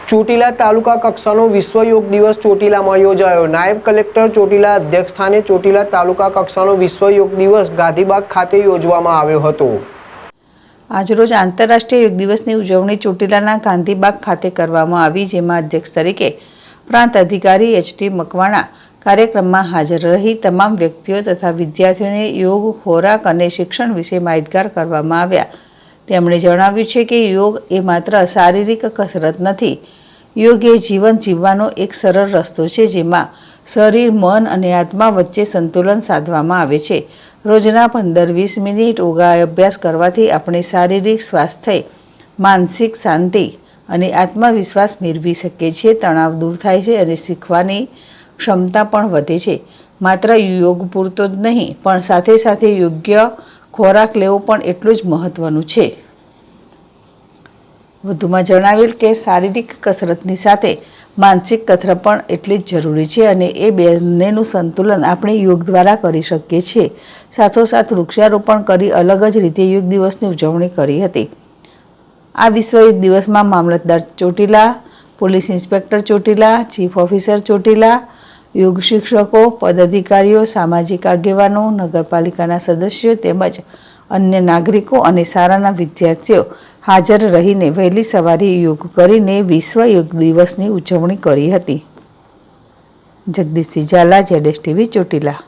ચોટીલા તાલુકા કક્ષાનો વિશ્વ યોગ દિવસ ચોટીલામાં યોજાયો। નાયબ કલેક્ટર ચોટીલા અધ્યક્ષસ્થાને ચોટીલા તાલુકા કક્ષાનો વિશ્વ યોગ દિવસ ગાંધીબાગ ખાતે યોજવામાં આવ્યો હતો। આજરોજ આંતરરાષ્ટ્રીય યોગ દિવસની ઉજવણી ચોટીલાના ગાંધીબાગ ખાતે કરવામાં આવી, જેમાં અધ્યક્ષ તરીકે પ્રાંત અધિકારી એચ.ટી. મકવાણા કાર્યક્રમમાં હાજર રહી તમામ વ્યક્તિઓ તથા વિદ્યાર્થીઓને યોગ, ખોરાક અને શિક્ષણ વિશે માહિતગાર કરવામાં આવ્યા। તેમણે જણાવ્યું છે કે યોગ એ માત્ર શારીરિક કસરત નથી, યોગ એ જીવન જીવવાનો એક સરળ રસ્તો છે, જેમાં શરીર, મન અને આત્મા વચ્ચે સંતુલન સાધવામાં આવે છે। રોજના 15-20 મિનિટ યોગા અભ્યાસ કરવાથી આપણે શારીરિક સ્વાસ્થ્ય, માનસિક શાંતિ અને આત્મવિશ્વાસ મેળવી શકીએ છીએ, તણાવ દૂર થાય છે અને શીખવાની ક્ષમતા પણ વધે છે। માત્ર યોગ પૂરતો જ નહીં, પણ સાથે સાથે યોગ્ય ખોરાક લેવો પણ એટલું જ મહત્વનું છે। વધુમાં જણાવેલ કે શારીરિક કસરતની સાથે માનસિક કસરત પણ એટલી જ જરૂરી છે અને એ બંનેનું સંતુલન આપણે યોગ દ્વારા કરી શકીએ છીએ। સાથોસાથ વૃક્ષારોપણ કરી અલગ જ રીતે યોગ દિવસની ઉજવણી કરી હતી। આ વિશ્વ યોગ દિવસમાં મામલતદાર Chotila, police inspector Chotila, chief officer Chotila, યોગ શિક્ષકો, પદાધિકારીઓ, સામાજિક આગેવાનો, નગરપાલિકાના સદસ્યો તેમજ અન્ય નાગરિકો અને શાળાના વિદ્યાર્થીઓ હાજર રહીને વહેલી સવારે યોગ કરીને વિશ્વ યોગ દિવસની ઉજવણી કરી હતી। જગદીશસિંહ ઝાલા, ZSTV ચોટીલા।